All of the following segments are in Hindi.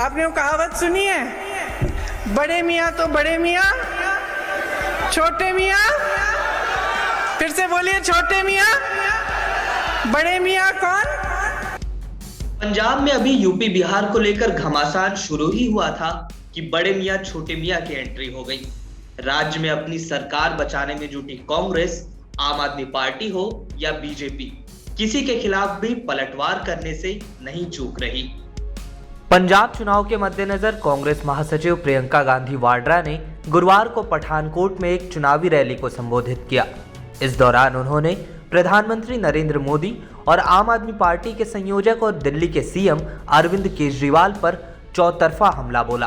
आपने वो कहावत सुनी है, बड़े मियाँ तो बड़े मियाँ, छोटे मियाँ, फिर से बोलिए, छोटे मियाँ, बड़े मियाँ कौन? पंजाब में अभी यूपी बिहार को लेकर घमासान शुरू ही हुआ था कि बड़े मियाँ छोटे मियाँ की एंट्री हो गई। राज्य में अपनी सरकार बचाने में जुटी कांग्रेस, आम आदमी पार्टी हो या बीजेपी, किसी के खिलाफ भी पलटवार करने से नहीं चूक रही। पंजाब चुनाव के मद्देनजर कांग्रेस महासचिव प्रियंका गांधी वाड्रा ने गुरुवार को पठानकोट में एक चुनावी रैली को संबोधित किया। इस दौरान उन्होंने प्रधानमंत्री नरेंद्र मोदी और आम आदमी पार्टी के संयोजक और दिल्ली के सीएम अरविंद केजरीवाल पर चौतरफा हमला बोला।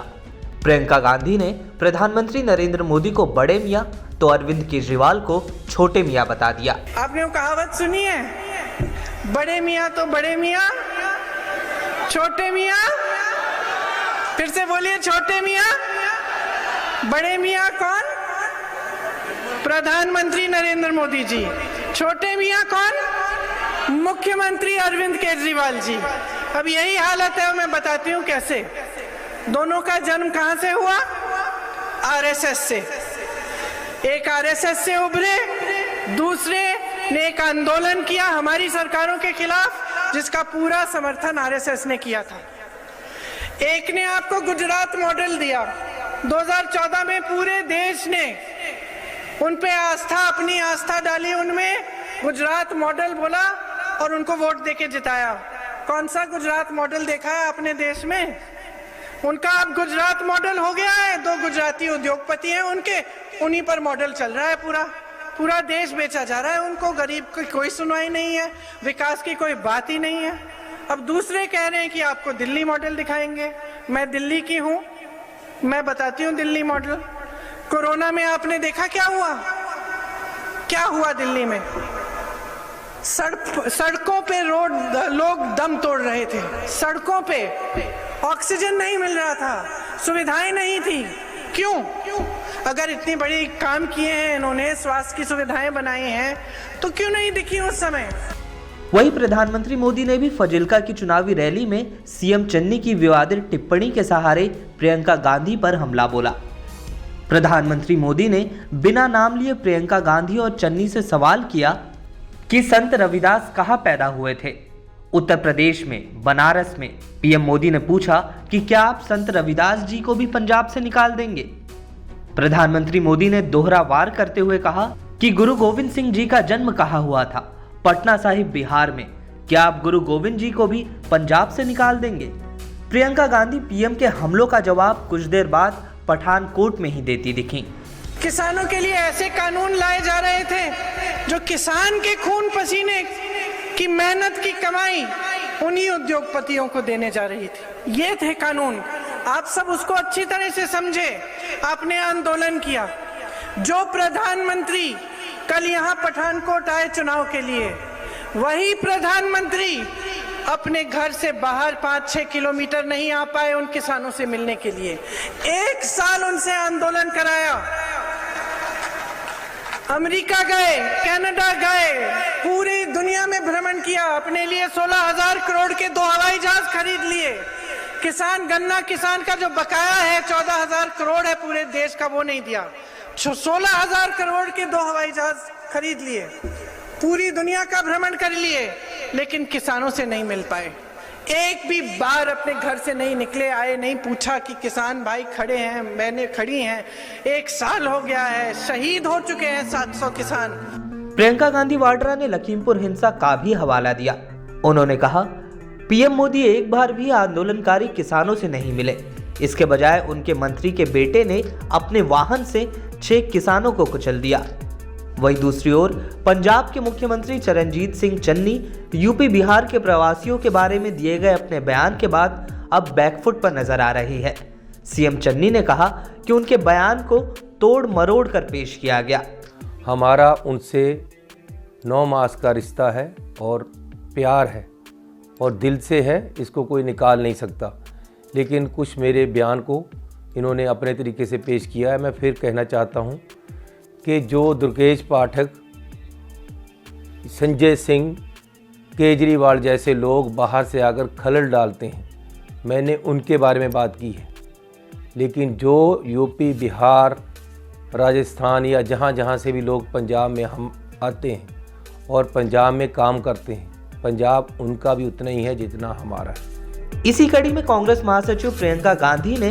प्रियंका गांधी ने प्रधानमंत्री नरेंद्र मोदी को बड़े मियां तो अरविंद केजरीवाल को छोटे मियां बता दिया। आपने वो कहावत सुनी है, बड़े मियाँ तो बड़े मियाँ, छोटे मियाँ, फिर से बोलिए, छोटे मियाँ, बड़े मियाँ कौन? प्रधानमंत्री नरेंद्र मोदी जी। छोटे मियाँ कौन? मुख्यमंत्री अरविंद केजरीवाल जी। अब यही हालत है, मैं बताती हूँ कैसे। दोनों का जन्म कहां से हुआ? आरएसएस से। एक आरएसएस से उभरे, दूसरे ने एक आंदोलन किया हमारी सरकारों के खिलाफ, जिसका पूरा समर्थन आरएसएस ने किया था। एक ने आपको गुजरात मॉडल दिया, 2014 में पूरे देश ने उन पे अपनी आस्था डाली, उनमें गुजरात मॉडल बोला और उनको वोट देके जिताया। कौन सा गुजरात मॉडल देखा है अपने देश में? उनका अब गुजरात मॉडल हो गया है, 2 गुजराती उद्योगपति हैं उनके, उन्हीं पर मॉडल चल रहा है। पूरा देश बेचा जा रहा है उनको। गरीब की कोई सुनवाई नहीं है, विकास की कोई बात ही नहीं है। अब दूसरे कह रहे हैं कि आपको दिल्ली मॉडल दिखाएंगे। मैं दिल्ली की हूं, मैं बताती हूं दिल्ली मॉडल। कोरोना में आपने देखा क्या हुआ? क्या हुआ दिल्ली में? सड़कों पे लोग दम तोड़ रहे थे। सड़कों पे ऑक्सीजन नहीं मिल रहा था, सुविधाएं नहीं थी। क्यों? अगर इतनी बड़ी काम किए हैं इन्होंने, स्वास्थ्य की सुविधाएं बनाई हैं, तो क्यों नहीं दिखी उस समय? वहीं प्रधानमंत्री मोदी ने भी फजिल्का की चुनावी रैली में सीएम चन्नी की विवादित टिप्पणी के सहारे प्रियंका गांधी पर हमला बोला। प्रधानमंत्री मोदी ने बिना नाम लिए प्रियंका गांधी और चन्नी से सवाल किया कि संत रविदास कहाँ पैदा हुए थे। उत्तर प्रदेश में बनारस में पीएम मोदी ने पूछा कि क्या आप संत रविदास जी को भी पंजाब से निकाल देंगे। प्रधानमंत्री मोदी ने दोहरा वार करते हुए कहा कि गुरु गोविंद सिंह जी का जन्म कहाँ हुआ था? पटना साहिब बिहार में। क्या आप गुरु गोविंद जी को भी पंजाब से निकाल देंगे? प्रियंका गांधी पीएम के हमलों का जवाब कुछ देर बाद पठानकोट में ही देती दिखी। किसानों के लिए ऐसे कानून लाए जा रहे थे जो किसान के खून पसीने की मेहनत की कमाई उन्हीं उद्योगपतियों को देने जा रही थी। ये थे कानून। आप सब उसको अच्छी तरह से समझे। आपने आंदोलन किया। जो प्रधानमंत्री कल यहाँ पठानकोट आए चुनाव के लिए, वही प्रधानमंत्री अपने घर से बाहर 5-6 किलोमीटर नहीं आ पाए उन किसानों से मिलने के लिए। 1 साल उनसे आंदोलन कराया। अमेरिका गए, कनाडा गए, पूरी दुनिया में भ्रमण किया। अपने लिए 16,000 करोड़ के 2 हवाई जहाज खरीद लिए। गन्ना किसान का जो बकाया है 14,000 करोड़ है पूरे देश का, वो नहीं दिया। 16,000 करोड़ के 2 हवाई जहाज खरीद लिए। पूरी दुनिया का भ्रमण कर लिए, लेकिन किसानों से नहीं मिल पाए। एक भी बार अपने घर से नहीं निकले, आए नहीं, पूछा कि किसान भाई खड़े हैं, मैंने खड़ी हैं। 1 साल हो गया है, शहीद हो चुके हैं 700 किसान। प्रियंका गांधी वाड्रा ने लखीमपुर हिंसा का भी हवाला दिया। उन्होंने कहा, पीएम मोदी एक बार भी आंदोलनकारी किसानों से नहीं मिले। इसके बजाय उनके मंत्री के बेटे ने अपने वाहन से 6 किसानों को कुचल दिया। वहीं दूसरी ओर पंजाब के मुख्यमंत्री चरणजीत सिंह चन्नी यूपी बिहार के प्रवासियों के बारे में दिए गए अपने बयान के बाद अब बैकफुट पर नजर आ रही है। सीएम चन्नी ने कहा कि उनके बयान को तोड़ मरोड़ कर पेश किया गया। हमारा उनसे 9 मास का रिश्ता है और प्यार है और दिल से है, इसको कोई निकाल नहीं सकता। लेकिन कुछ मेरे बयान को इन्होंने अपने तरीके से पेश किया है। मैं फिर कहना चाहता हूँ कि जो दुर्गेश पाठक, संजय सिंह, केजरीवाल जैसे लोग बाहर से आकर खलल डालते हैं, मैंने उनके बारे में बात की है। लेकिन जो यूपी, बिहार, राजस्थान या जहाँ जहाँ से भी लोग पंजाब में हम आते हैं और पंजाब में काम करते हैं, पंजाब उनका भी उतना ही है जितना हमारा है। इसी कड़ी में कांग्रेस महासचिव प्रियंका गांधी ने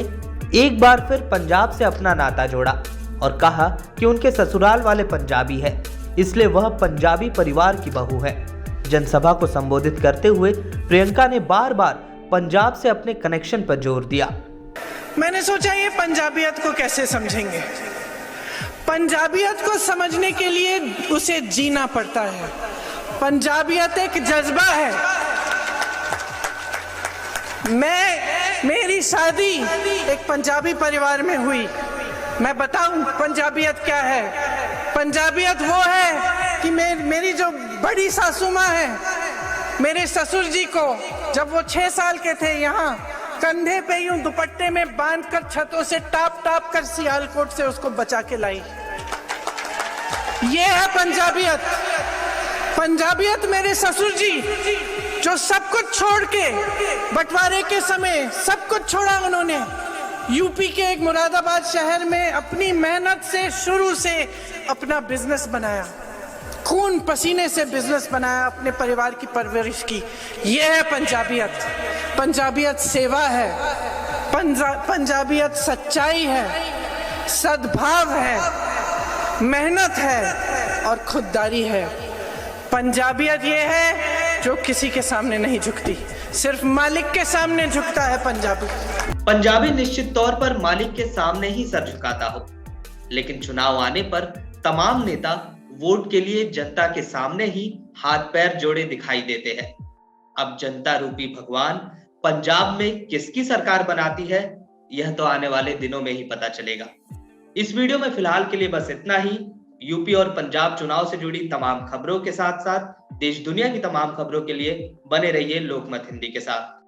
एक बार फिर पंजाब से अपना नाता जोड़ा और कहा कि उनके ससुराल वाले पंजाबी है, इसलिए वह पंजाबी परिवार की बहू है। जनसभा को संबोधित करते हुए प्रियंका ने बार बार पंजाब से अपने कनेक्शन पर जोर दिया। मैंने सोचा ये पंजाबियत को कैसे समझेंगे। पंजाबियत को समझने के लिए उसे जीना पड़ता है। पंजाबियत एक जज्बा है। मेरी शादी एक पंजाबी परिवार में हुई। मैं बताऊं पंजाबियत क्या है। पंजाबियत वो है कि मेरी जो बड़ी सासू माँ है, मेरे ससुर जी को जब वो 6 साल के थे, यहाँ कंधे पे यूं दुपट्टे में बांधकर छतों से टाप कर सियालकोट से उसको बचा के लाई। ये है पंजाबियत। पंजाबियत मेरे ससुर जी जो सब कुछ छोड़ के, बंटवारे के समय सब कुछ छोड़ा उन्होंने, यूपी के एक मुरादाबाद शहर में अपनी मेहनत से शुरू से अपना बिजनेस बनाया, खून पसीने से बिजनेस बनाया, अपने परिवार की परवरिश की। यह है पंजाबियत। पंजाबियत सेवा है, पंजाबियत सच्चाई है, सद्भाव है, मेहनत है और खुददारी है। पंजाबियत ये है जो किसी के सामने नहीं झुकती, सिर्फ मालिक के सामने झुकता है पंजाबी। पंजाबी निश्चित तौर पर मालिक के सामने ही सर झुकाता हो, लेकिन चुनाव आने पर तमाम नेता वोट के लिए जनता के सामने ही हाथ पैर जोड़े दिखाई देते हैं। अब जनता रूपी भगवान पंजाब में किसकी सरकार बनाती है, यह तो आने वाले दिनों में ही पता चलेगा। इस वीडियो में फिलहाल के लिए बस इतना ही। यूपी और पंजाब चुनाव से जुड़ी तमाम खबरों के साथ साथ देश दुनिया की तमाम खबरों के लिए बने रहिए लोकमत हिंदी के साथ।